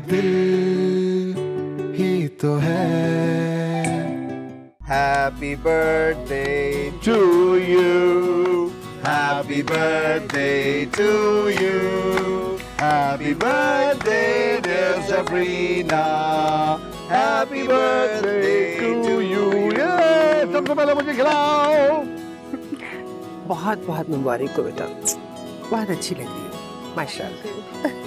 दिल ही तो है। Happy birthday to you. Happy birthday to you. Happy birthday dear Sabrina. Happy birthday to you. सबसे पहले मुझे खिलाओ। बहुत बहुत मुबारक हो बेटा, बहुत अच्छी लग रही है माशाल्लाह।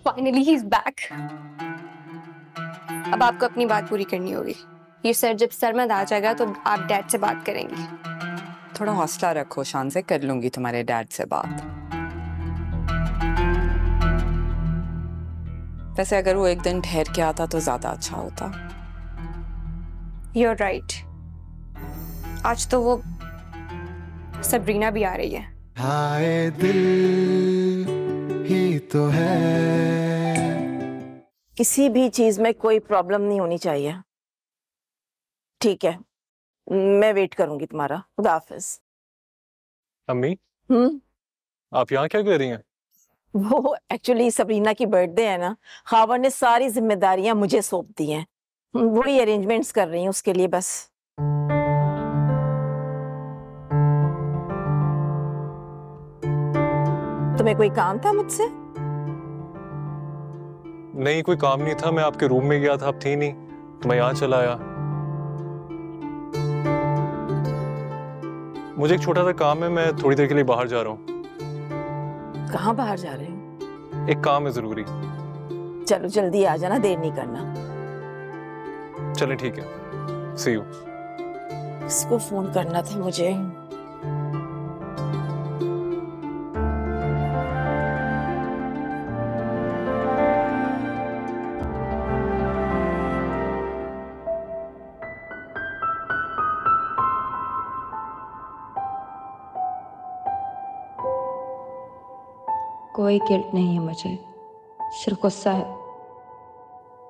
Finally he's back. अब आपको अपनी बात पूरी करनी होगी। ये सर जब सरमद आ जाएगा तो आप डैड से बात करेंगी। थोड़ा हौसला रखो शान से, कर लूंगी तुम्हारे डैड से बात। वैसे अगर वो एक दिन ठहर के आता तो ज्यादा अच्छा होता। You're right. आज तो वो सबरीना भी आ रही है। हाय दिल ही तो है। किसी भी चीज में कोई प्रॉब्लम नहीं होनी चाहिए। ठीक है, मैं वेट करूंगी तुम्हारा। खुदा हाफिज। अम्मी, आप यहाँ क्या कर रही हैं? वो एक्चुअली सबरीना की बर्थडे है ना, खावर ने सारी जिम्मेदारियां मुझे सौंप दी हैं। वही अरेंजमेंट्स कर रही हूँ उसके लिए बस। तुम्हें कोई काम था मुझसे? नहीं, कोई काम नहीं था। मैं आपके रूम में गया था, आप थी नहीं तो मैं यहाँ चला आया। मुझे एक छोटा सा काम है, मैं थोड़ी देर के लिए बाहर जा रहा हूँ। कहाँ बाहर जा रहे हो? एक काम है जरूरी। चलो जल्दी आ जाना, देर नहीं करना। चलें ठीक है, सी यू। इसको फोन करना था मुझे। कोई गिल्ट नहीं है मुझे, सिर्फ गुस्सा है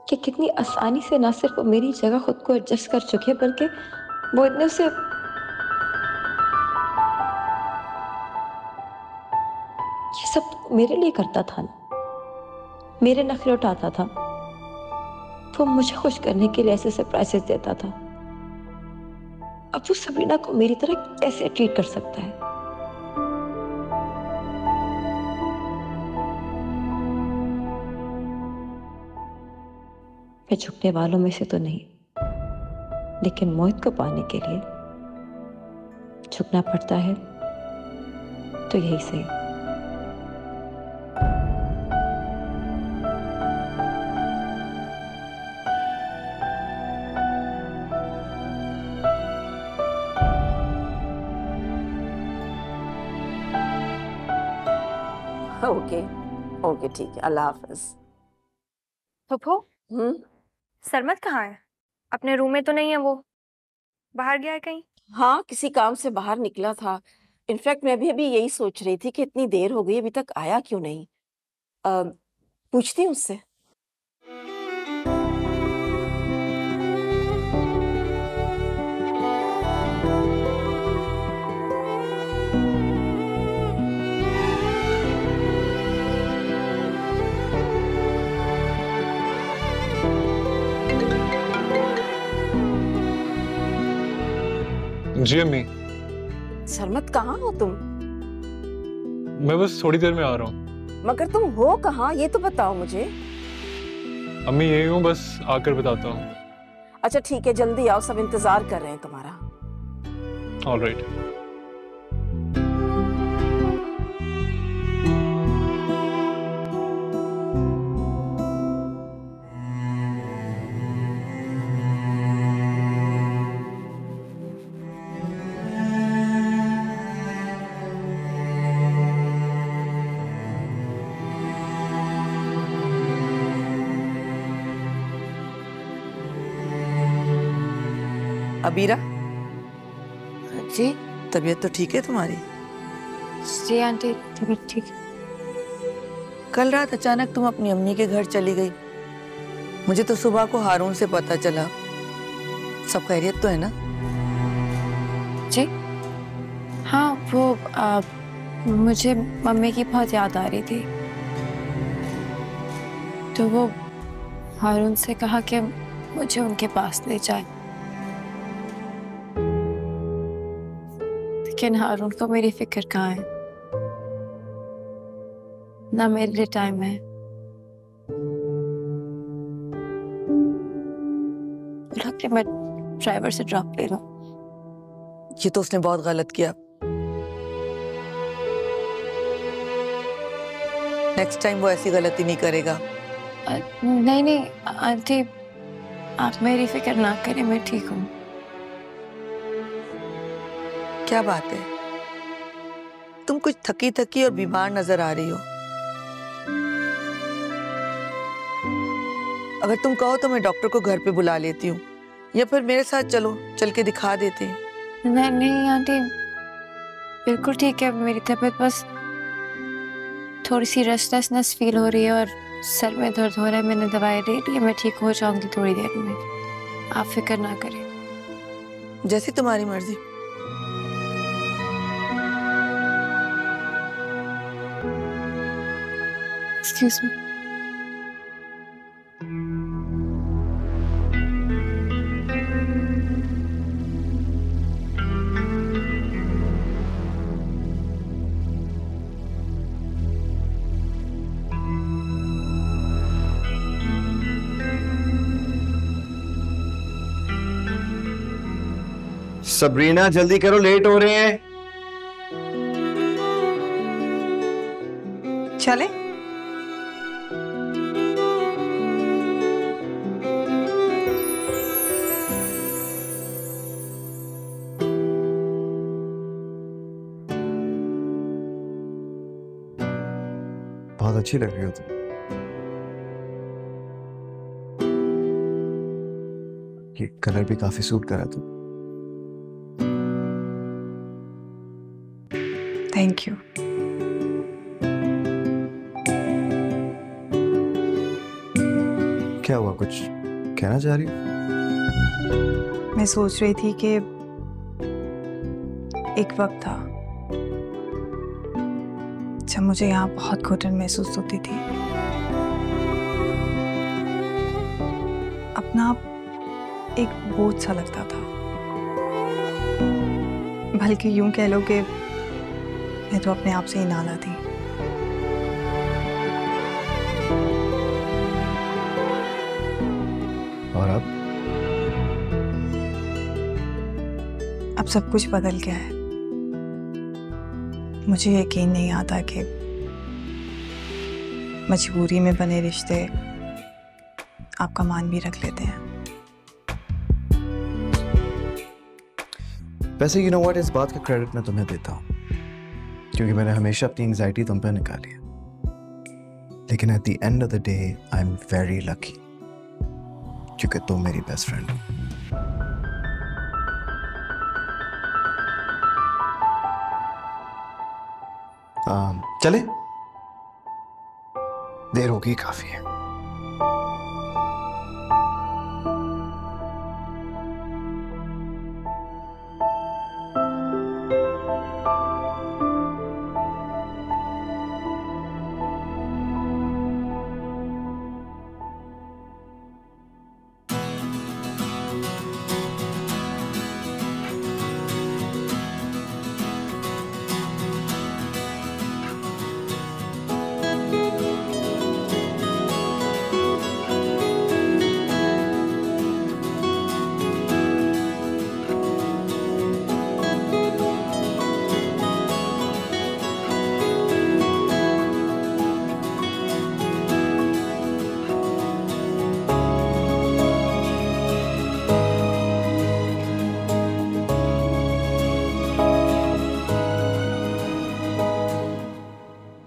कि कितनी आसानी से ना सिर्फ वो मेरी जगह खुद को एडजस्ट कर चुके हैं, बल्कि वो इतने से ये सब मेरे लिए करता था ना, मेरे नखरे उठाता था। वो मुझे खुश करने के लिए ऐसे सरप्राइजेस देता था। अब वो सबरीना को मेरी तरह कैसे ट्रीट कर सकता है? मैं झुकने वालों में से तो नहीं, लेकिन मोहित को पाने के लिए झुकना पड़ता है तो यही सही। ओके ओके ठीक है, अल्लाह हाफिज। फुफो, सरमद कहाँ है? अपने रूम में तो नहीं है वो? बाहर गया है कहीं? हाँ, किसी काम से बाहर निकला था। इनफैक्ट मैं भी अभी यही सोच रही थी कि इतनी देर हो गई, अभी तक आया क्यों नहीं। पूछती हूँ उससे। जी अम्मी। सरमद कहाँ हो तुम? मैं बस थोड़ी देर में आ रहा हूँ। मगर तुम हो कहाँ, ये तो बताओ मुझे। अम्मी यही हूँ, बस आकर बताता हूँ। अच्छा ठीक है, जल्दी आओ, सब इंतजार कर रहे हैं तुम्हारा। ऑलराइट। अबीरा, जी तबीयत तो ठीक है तुम्हारी? जी आंटी, तबीयत ठीक। कल रात अचानक तुम अपनी अम्मी के घर चली गई। मुझे तो सुबह को हारून से पता चला। सब खैरियत तो है ना? जी हाँ, वो मुझे मम्मी की बहुत याद आ रही थी, तो वो हारून से कहा कि मुझे उनके पास ले जाए, लेकिन हारून को मेरी फिक्र कहाँ है, ना मेरे लिए टाइम है। बोला कि मैं ड्राइवर से ड्रॉप ले लूं। ये तो उसने बहुत गलत किया। नेक्स्ट टाइम वो ऐसी गलती नहीं करेगा। नहीं नहीं आंटी, आप मेरी फिक्र ना करें, मैं ठीक हूँ। क्या बात है, तुम कुछ थकी थकी और बीमार नजर आ रही हो। अगर तुम कहो तो मैं डॉक्टर को घर पे बुला लेती हूँ, या फिर मेरे साथ चलो, चल के दिखा देते हैं। नहीं नहीं आंटी, बिल्कुल ठीक है। मेरी तबीयत बस थोड़ी सी रेस्टलेसनेस फील हो रही है और सर में दर्द हो रहा है। मैंने दवाई ले ली है, मैं ठीक हो जाऊंगी थोड़ी देर में, आप फिक्र ना करें। जैसी तुम्हारी मर्जी। Excuse me. सबरीना जल्दी करो, लेट हो रहे हैं। चले? बहुत अच्छी लग रही हो तुम। ये कलर भी काफी सूट करा तुम। Thank you. क्या हुआ, कुछ कहना चाह रही हो? मैं सोच रही थी कि एक वक्त था जब मुझे यहाँ बहुत घुटन महसूस होती थी। अपना आप एक बोझ सा लगता था, बल्कि यूं कह लो कि मैं तो अपने आप से ही नाला थी। और अब सब कुछ बदल गया है। मुझे यकीन नहीं आता कि मजबूरी में बने रिश्ते आपका मान भी रख लेते हैं। वैसे यू नो व्हाट, इस बात का क्रेडिट मैं तुम्हें देता हूँ, क्योंकि मैंने हमेशा अपनी एंजाइटी तुम पे निकाली है। लेकिन at the end of the day I am very lucky, क्योंकि तुम मेरी बेस्ट फ्रेंड हो। चले, देर होगी काफी है।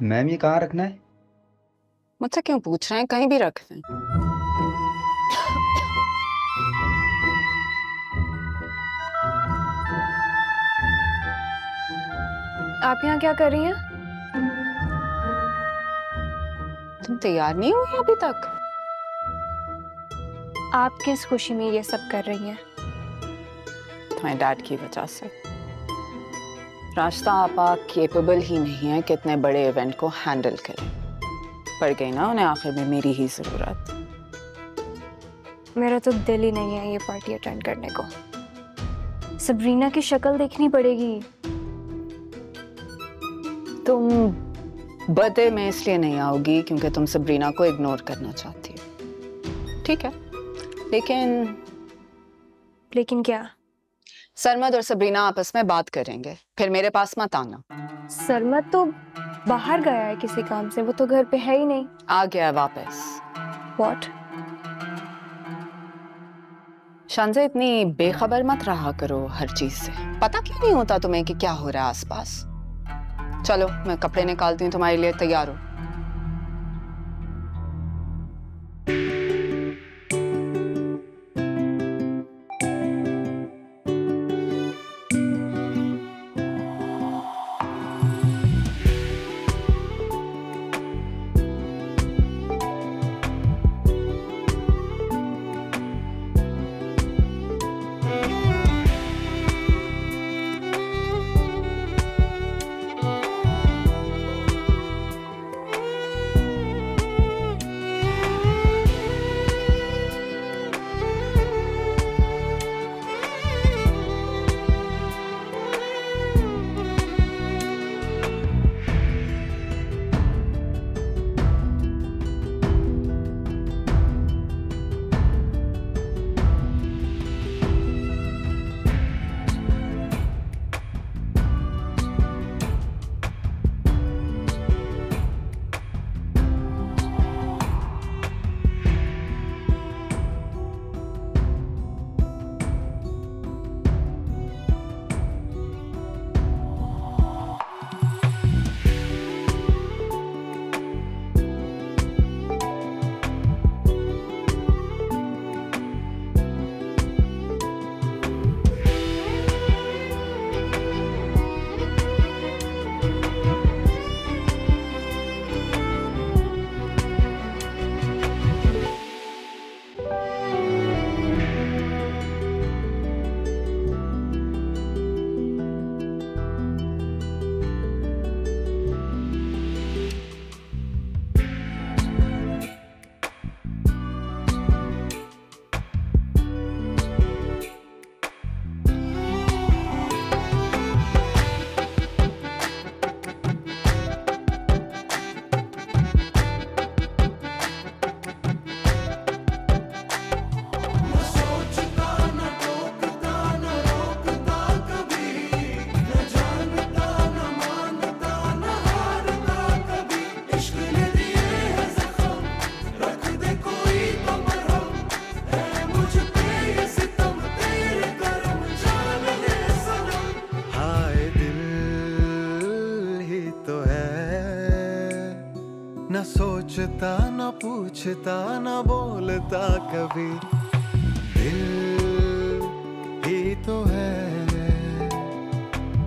मैम ये कहाँ रखना है? मुझसे क्यों पूछ रहे हैं, कहीं भी रख दें। आप यहाँ क्या कर रही हैं? तुम तैयार नहीं हुई अभी तक? आप किस खुशी में ये सब कर रही हैं? तुम्हारे डैड की वजह से। रास्ता आपा केपेबल ही नहीं है कि इतने बड़े इवेंट को हैंडल करें। पड़ गई ना उन्हें आखिर में मेरी ही जरूरत। मेरा तो दिल ही नहीं है ये पार्टी अटेंड करने को। सबरीना की शक्ल देखनी पड़ेगी। तुम बर्थडे में इसलिए नहीं आओगी क्योंकि तुम सबरीना को इग्नोर करना चाहती हो, ठीक है? लेकिन क्या? सरमद और सबरीना आपस में बात करेंगे, फिर मेरे पास मत आना। सरमद तो बाहर गया है किसी काम से, वो तो घर पे है ही नहीं। आ गया वापस। What? शांजा, इतनी बेखबर मत रहा करो हर चीज से। पता क्यों नहीं होता तुम्हें कि क्या हो रहा है आसपास? चलो मैं कपड़े निकालती हूँ, तुम्हारे लिए तैयार हो। सोचता न पूछता न बोलता कभी, दिल ही तो है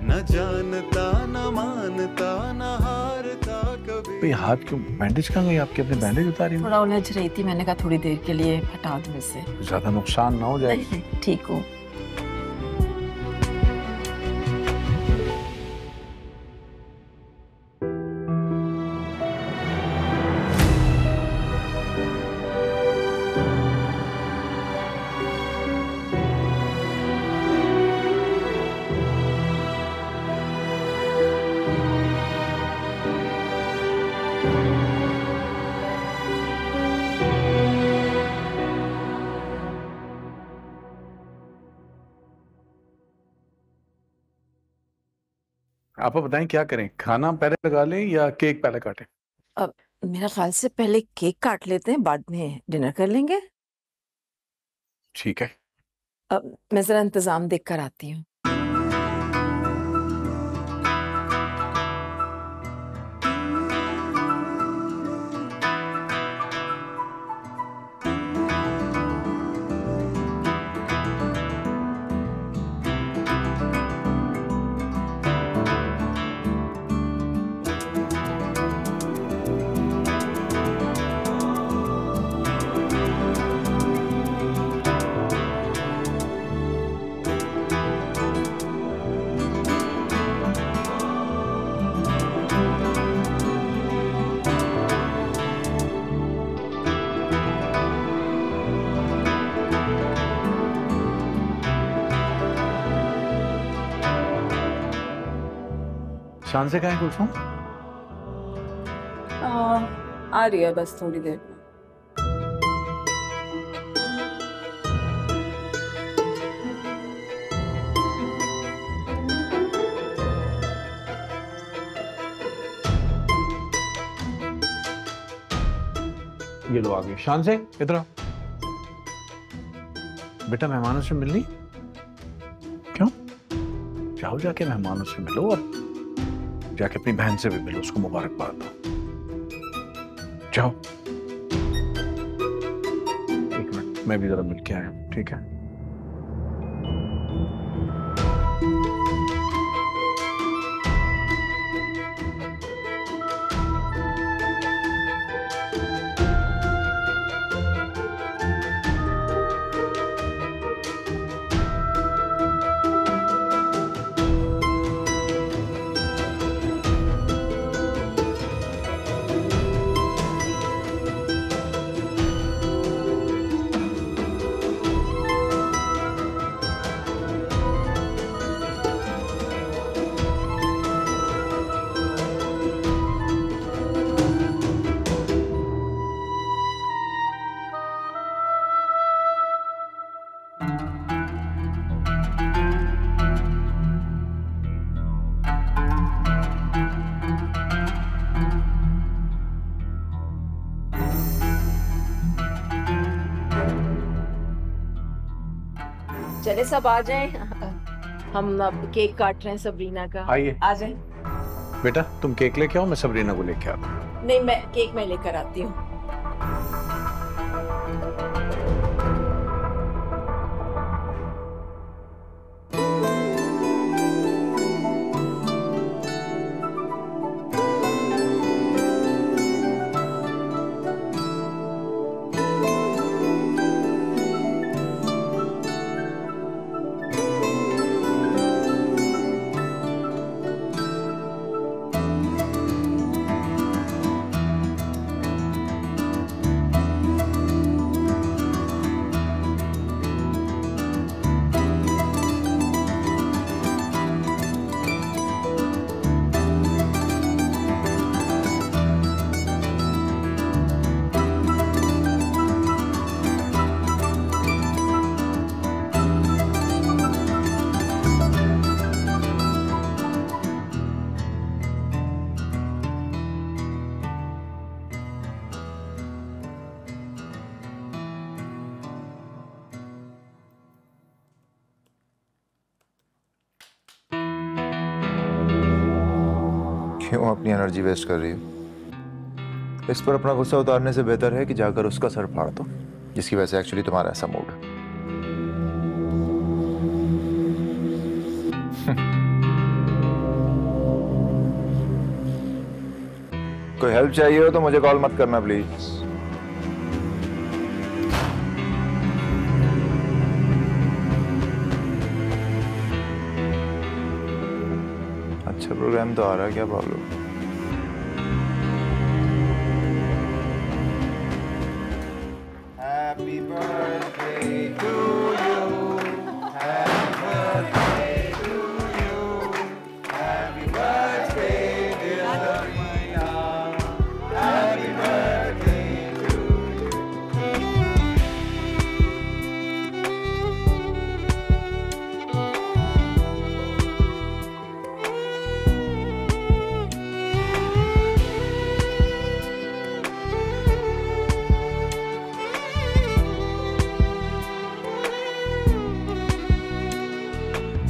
न जानता न मानता न हारता कभी। हाथ क्यों बैंडेज कहाँ गई आपकी? अपने बैंडेज उतारी? थोड़ा उलझ रही थी, मैंने कहा थोड़ी देर के लिए हटा दूं इससे। ज्यादा नुकसान ना हो जाए। ठीक हूँ। आप बताएं क्या करें? खाना पहले लगा लें या केक पहले काटें? अब मेरा ख्याल से पहले केक काट लेते हैं, बाद में डिनर कर लेंगे। ठीक है। अब मैं जरा इंतजाम देख कर आती हूँ। शान से कहाँ है कुलसुम? आ रही है बस थोड़ी देर में। ये लो आ गए। शान से इधर आओ। बेटा मेहमानों से मिलनी? क्यों? जाओ जाके मेहमानों से मिलो और जाके अपनी बहन से भी मिलो, उसको मुबारकबाद दो। जाओ। एक मिनट, मैं भी जरा मिल के आया, ठीक है? चले सब आ जाएं। हम अब केक काट रहे हैं सबरीना का। आइए। आ जाएं। बेटा तुम केक लेके आओ, मैं सबरीना को लेके आता हूँ। नहीं, मैं केक मैं लेकर आती हूँ। क्यों अपनी एनर्जी वेस्ट कर रही हो? इस पर अपना गुस्सा उतारने से बेहतर है कि जाकर उसका सर फाड़ दो, जिसकी वजह से एक्चुअली तुम्हारा ऐसा मूड है। कोई हेल्प चाहिए हो तो मुझे कॉल मत करना प्लीज। अच्छा प्रोग्राम तो आ रहा है, क्या problem? Happy birthday to you. Happy birthday to you. Happy birthday dear Rina. Happy birthday to you.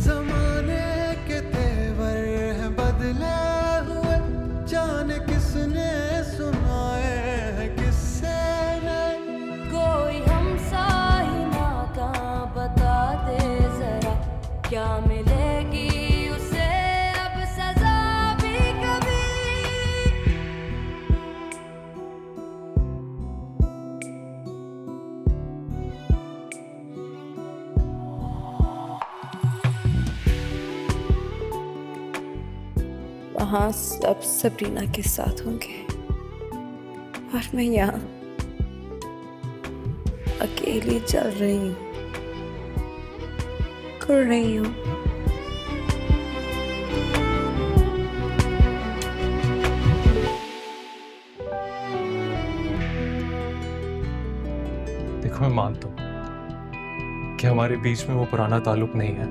ज़माने के तेवर हैं बदले हुए, जाने किसने सुनाए हैं किससे नए। कोई हमसा ही ना कहाँ बता दे जरा, क्या मिलेगी उसे अब सजा भी कभी। वहाँ सब सबरीना के साथ होंगे और मैं यहाँ अकेली चल रही हूँ, कर रही हूँ। देखो मैं मानता हूँ कि हमारे बीच में वो पुराना ताल्लुक नहीं है,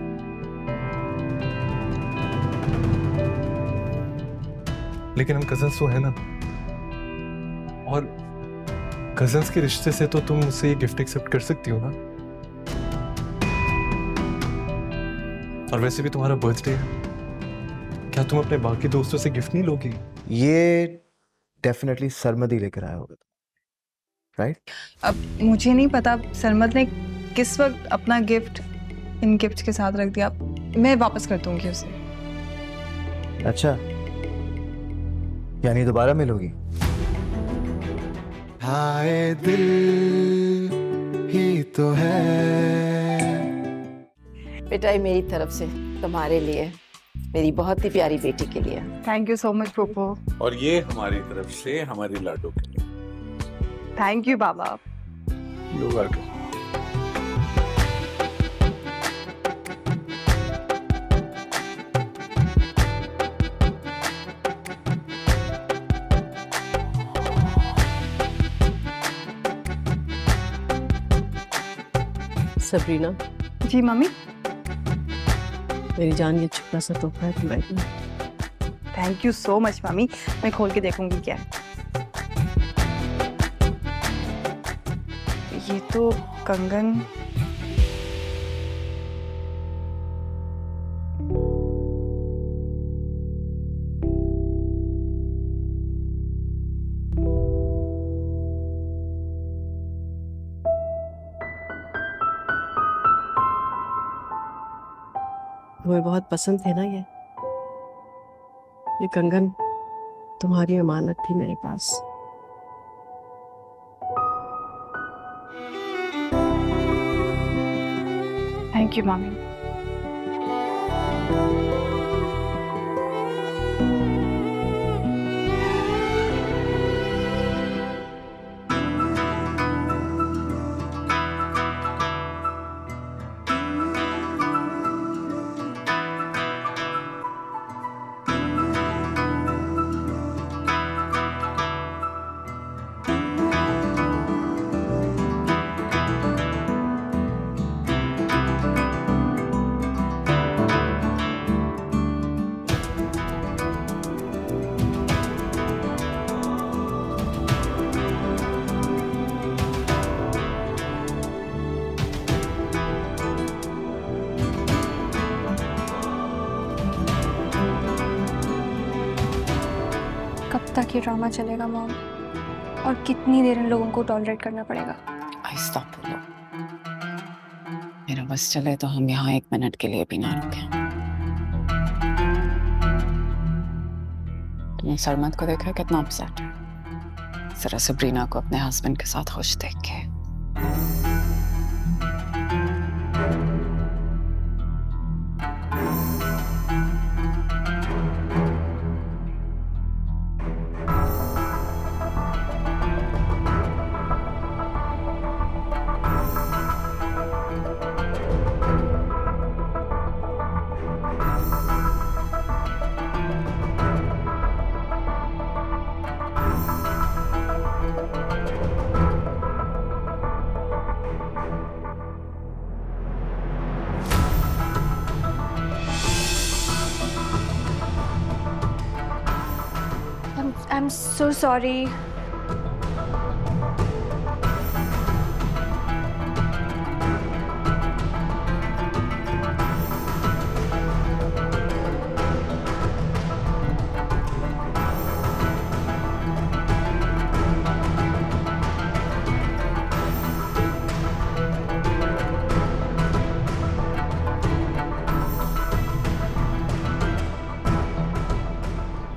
लेकिन हम कजन्स तो है ना, और कजन्स के रिश्ते से तो तुम मुझसे ये गिफ्ट एक्सेप्ट कर सकती हो ना। और वैसे भी तुम्हारा बर्थडे है, क्या तुम अपने बाकी दोस्तों से गिफ्ट नहीं लोगी? ये डेफिनेटली सरमद ही लेकर आया होगा, राइट? अब मुझे नहीं पता सरमद ने किस वक्त अपना गिफ्ट इन गिफ्ट के साथ रख दिया। मैं वापस कर दूंगी उसे। अच्छा, यानी दोबारा मिलोगी? हाय दिल ही तो है। बेटा, ये मेरी तरफ से तुम्हारे लिए, मेरी बहुत ही प्यारी बेटी के लिए। थैंक यू सो मच पोपो। और ये हमारी तरफ से हमारी लाडो के लिए। थैंक यू बाबा। You welcome. सबरीना। जी मम्मी। मेरी जान, ये छोटा सा तोहफा है तुम्हारे लिए। थैंक यू सो मच मम्मी। मैं खोल के देखूंगी क्या है। ये तो कंगन। तुम्हें बहुत पसंद थे ना ये कंगन तुम्हारी अमानत थी मेरे पास। Thank you mummy. कब तक ये ड्रामा चलेगा मॉम, और कितनी देर इन लोगों को टॉलरेट करना पड़ेगा? आहिस्ता बोलो, मेरा बस चले तो हम यहाँ 1 मिनट के लिए भी ना रुके। तुमने सरमद को देखा कितना अपसेट है, जरा सबरीना को अपने हस्बैंड के साथ खुश देख के। I'm so sorry.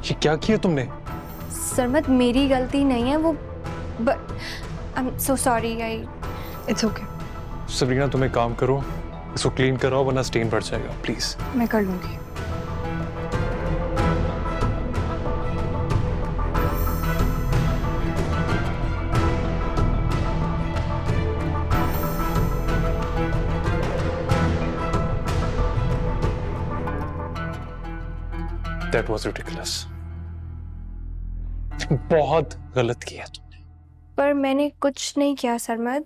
ये क्या किया तुमने? सरमद, मेरी गलती नहीं है वो, but I am so sorry. It's okay. Sabrina, तुम एक काम करो, इसको क्लीन कराओ वरना स्टेन बढ़ जाएगा, प्लीज। मैं कर लूंगी। That was ridiculous. बहुत गलत किया तुमने। पर मैंने कुछ नहीं किया सरमद।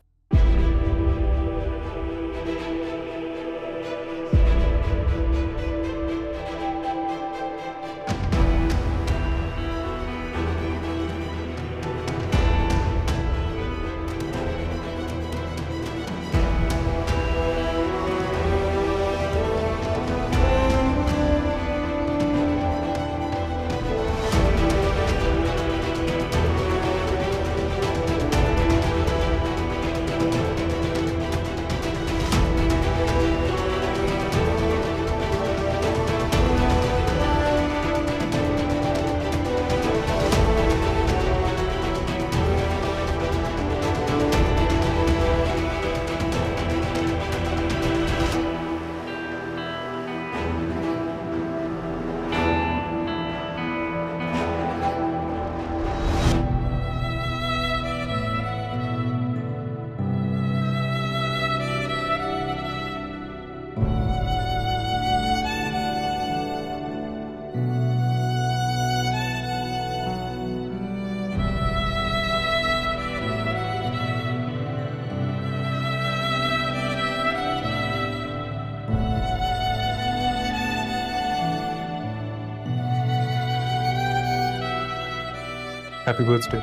Happy birthday.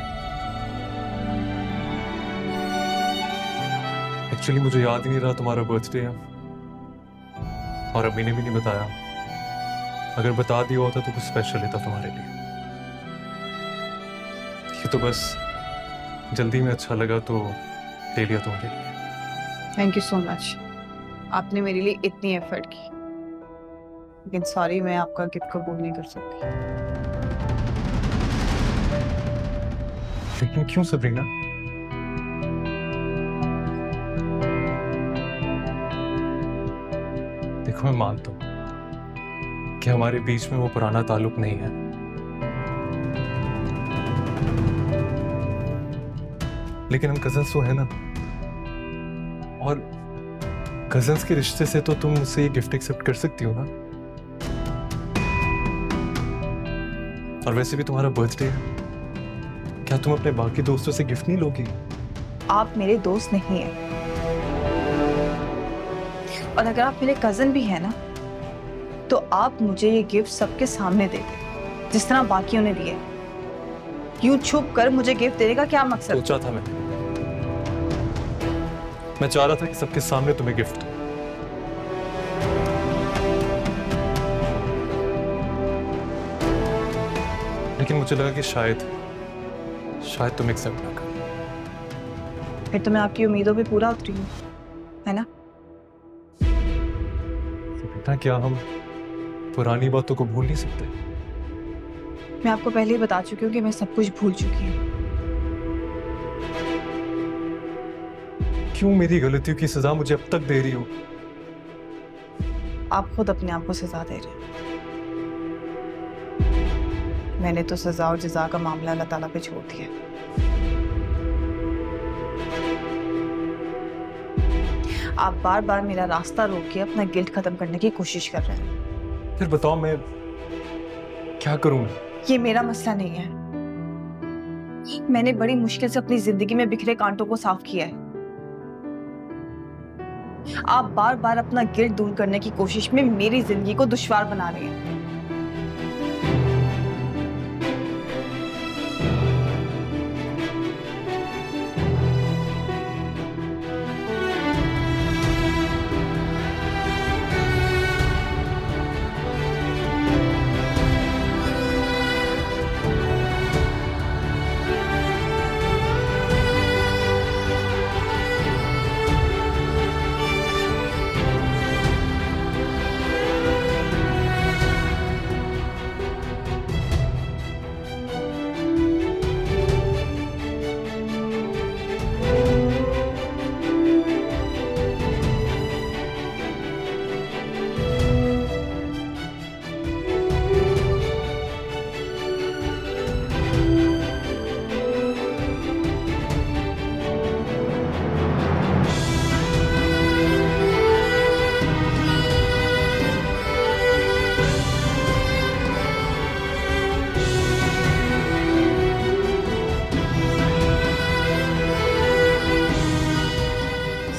एक्चुअली मुझे याद ही नहीं रहा तुम्हारा बर्थडे है, और अम्मी ने भी नहीं बताया। अगर बता दिया होता तो कुछ स्पेशल लेता तुम्हारे लिए। ये तो बस जल्दी में अच्छा लगा तो ले लिया तुम्हारे लिए। थैंक यू सो मच, आपने मेरे लिए इतनी एफर्ट की। लेकिन सॉरी, मैं आपका गिफ्ट कबूल नहीं कर सकती। लेकिन क्यों सबरीना? देखो, मैं मानता हूं कि हमारे बीच में वो पुराना ताल्लुक नहीं है, लेकिन हम कजन्स तो है ना, और कजन्स के रिश्ते से तो तुम मुझसे ये गिफ्ट एक्सेप्ट कर सकती हो ना। और वैसे भी तुम्हारा बर्थडे है, क्या तुम अपने बाकी दोस्तों से गिफ्ट नहीं लोगी? आप मेरे दोस्त नहीं हैं, और अगर आप मेरे कजन भी हैं ना, तो आप मुझे ये गिफ्ट सबके सामने देते जिस तरह बाकियों ने दिए। यूं छुप कर मुझे गिफ्ट देने का क्या मकसद? सोचा था मैं चाह रहा था कि सबके सामने तुम्हें गिफ्ट, लेकिन मुझे लगा कि शायद तुम एक्सेप्ट ना करो। फिर तो मैं आपकी उम्मीदों पे पूरा उतरी हूँ, है ना? बेटा, क्या हम पुरानी बातों को भूल नहीं सकते? मैं आपको पहले ही बता चुकी हूँ कि मैं सब कुछ भूल चुकी हूँ। क्यों मेरी गलतियों की सजा मुझे अब तक दे रही हो? आप खुद अपने आप को सजा दे रहे हैं। मैंने तो सजा और जजा का मामला अल्लाह ताला पे छोड़ दिया। आप बार बार मेरा रास्ता रोक के अपना गिल्ट खत्म करने की कोशिश कर रहे हैं। फिर बताओ, मैं क्या करूं? ये मेरा मसला नहीं है। मैंने बड़ी मुश्किल से अपनी जिंदगी में बिखरे कांटों को साफ किया है। आप बार बार अपना गिल्ट दूर करने की कोशिश में मेरी जिंदगी को दुश्वार बना रहे हैं।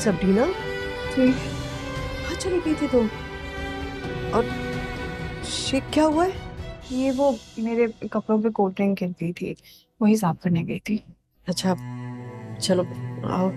सबरीना, कहाँ चली गई थी तुम? और शेख क्या हुआ है? ये वो मेरे कपड़ों पे कोल्ड ड्रिंक गिर गई थी, वही साफ करने गई थी। अच्छा, चलो आओ।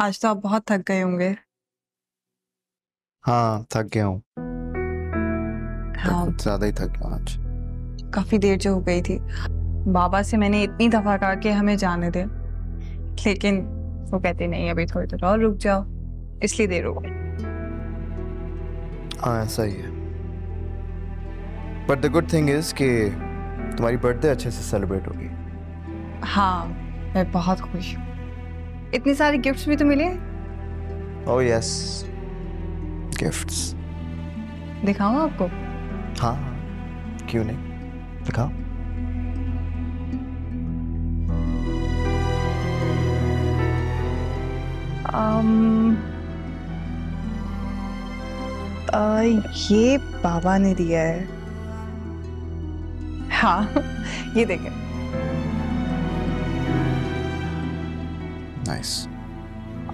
आज तो आप बहुत थक गए होंगे। हाँ, थक गया हूँ। हाँ, कुछ ज्यादा ही थक गया आज। काफी देर जो हो गई थी। बाबा से मैंने इतनी दफा कहा कि हमें जाने दे, लेकिन वो कहते नहीं, अभी थोड़ी देर और रुक जाओ, इसलिए देर हो गई। हाँ, ऐसा ही है। But the good thing is कि तुम्हारी बर्थडे अच्छे से सेलिब्रेट होगी। हाँ, मैं बहुत खुश हूँ। इतनी सारी गिफ्ट्स भी तो मिले। Oh yes, gifts. दिखाऊं आपको? हाँ, क्यों नहीं, दिखाओ। ये बाबा ने दिया है। हाँ, ये देखें। नाइस।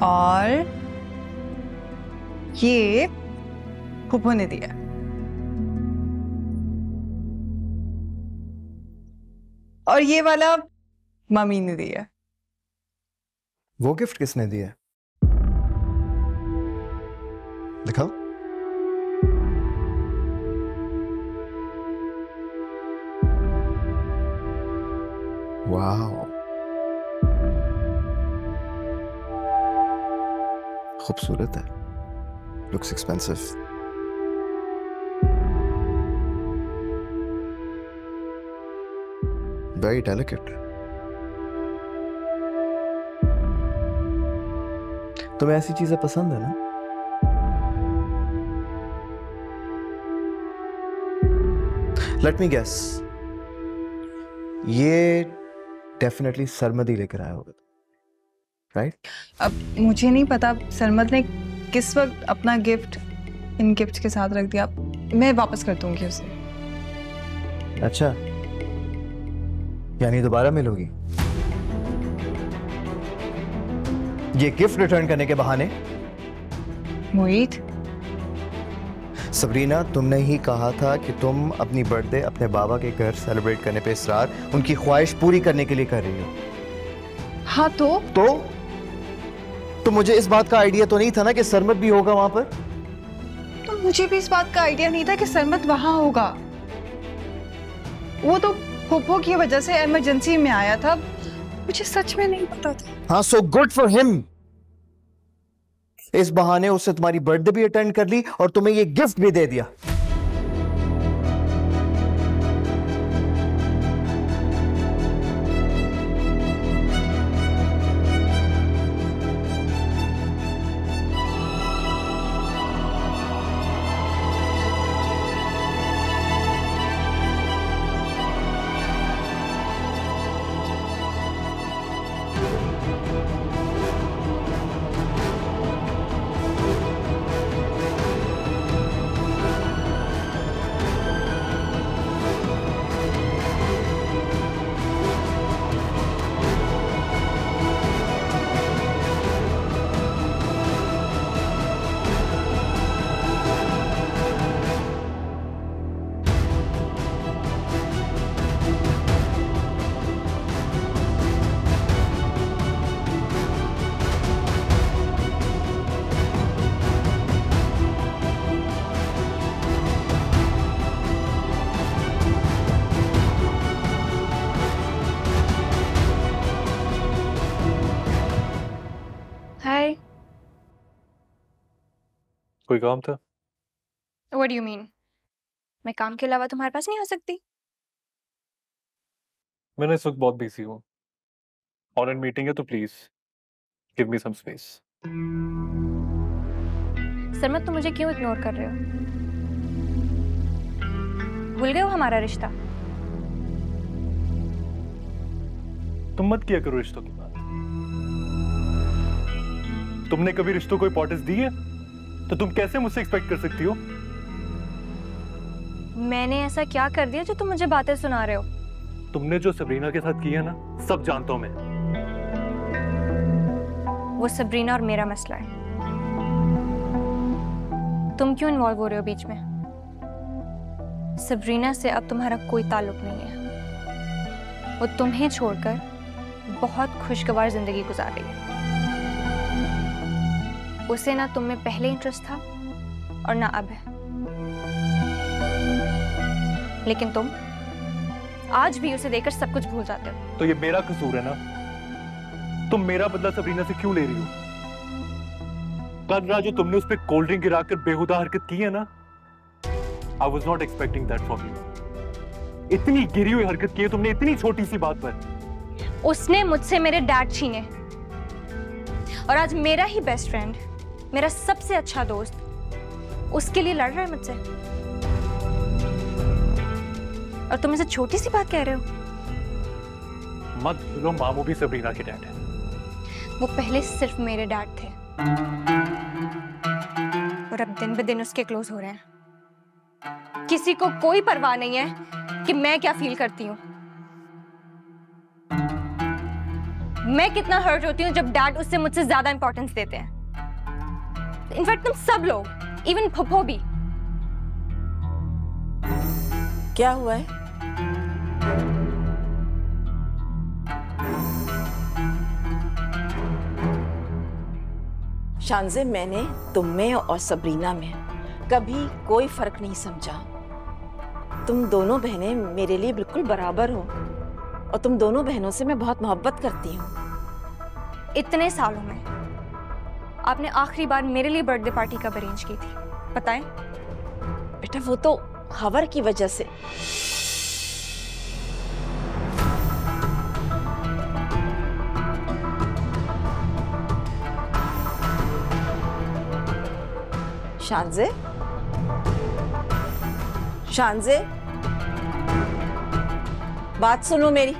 और ये फूफो ने दिया। और ये वाला मम्मी ने दिया। वो गिफ्ट किसने दिया? दिखाओ। वाओ, खूबसूरत है। Looks expensive. Very delicate. तुम्हें ऐसी चीजें पसंद है ना? लेट मी गेस, ये डेफिनेटली सरमद ही लेकर आया होगा, राइट? अब मुझे नहीं पता सरमद ने किस वक्त अपना गिफ्ट इन गिफ्ट के साथ रख दिया। मैं वापस कर दूंगी उसे। अच्छा, यानी दोबारा मिलोगी? ये गिफ्ट रिटर्न करने के बहाने? मोहित, सबरीना, तुमने ही कहा था कि तुम अपनी बर्थडे अपने बाबा के घर सेलिब्रेट करने पे इसरार उनकी ख्वाहिश पूरी करने के लिए कर रही हो। हाँ तो मुझे इस बात का आइडिया तो नहीं था ना कि सरमद भी होगा वहां पर? तो मुझे भी इस बात का आइडिया नहीं था कि सरमद वहां होगा। वो तो फूफो की वजह से इमरजेंसी में आया था, मुझे सच में नहीं पता था। हाँ, सो गुड फॉर हिम। इस बहाने उससे तुम्हारी बर्थडे भी अटेंड कर ली और तुम्हें ये गिफ्ट भी दे दिया। हाय। कोई काम था? What do you mean? मैं काम के अलावा तुम्हारे पास नहीं आ सकती? मैंने इस वक्त बहुत बिजी हूँ। ऑनलाइन मीटिंग है तो please give me some space. Sarmad, तुम मुझे क्यों इग्नोर कर रहे हो? भूल गए हो हमारा रिश्ता? तुम मत किया करो रिश्तों की बात। तुमने कभी रिश्तों को इंपॉर्टेंस दी है तो तुम कैसे मुझसे एक्सपेक्ट कर सकती हो? मैंने ऐसा क्या कर दिया जो तुम मुझे बातें सुना रहे हो? तुमने जो सबरीना के साथ किया ना, सब जानता हूं मैं। वो सबरीना और मेरा मसला है। तुम क्यों इन्वॉल्व हो रहे हो बीच में? सबरीना से अब तुम्हारा कोई ताल्लुक नहीं है। वो तुम्हें छोड़कर बहुत खुशगवार जिंदगी गुजार रही है। उसे ना तुम में पहले इंटरेस्ट था और ना अब है। लेकिन तुम आज भी उसे देखकर सब कुछ भूल जाते हो। तो ये मेरा कसूर है ना? तुम मेरा बदला सबरीना से क्यों ले रही हो? कल रात जो तुमने उस पर कोल्ड ड्रिंक गिराकर बेहुदा हरकत की है ना, I was not expecting that from you. इतनी गिरी हुई हरकत की है तुमने इतनी छोटी सी बात पर। उसने मुझसे मेरे डैड छीने और आज मेरा ही बेस्ट फ्रेंड, मेरा सबसे अच्छा दोस्त, उसके लिए लड़ रहा है मुझसे। और तुम इसे छोटी सी बात कह रहे हो? मत भूलो मामू भी सबरीना के डैड है। वो पहले सिर्फ मेरे डैड थे और अब दिन ब दिन उसके क्लोज हो रहे हैं। किसी को कोई परवाह नहीं है कि मैं क्या फील करती हूँ। मैं कितना हर्ट होती हूँ जब डैड उससे मुझसे ज्यादा इंपॉर्टेंस देते हैं। इनफैक्ट तुम सब लोग, इवन फुफो भी। क्या हुआ है? शानज़े, मैंने तुम में और सबरीना में कभी कोई फर्क नहीं समझा। तुम दोनों बहनें मेरे लिए बिल्कुल बराबर हो और तुम दोनों बहनों से मैं बहुत मोहब्बत करती हूँ। इतने सालों में आपने आखिरी बार मेरे लिए बर्थडे पार्टी कब अरेंज की थी, बताएं? बेटा वो तो खबर की वजह से। शानज़े, शानज़े, बात सुनो मेरी।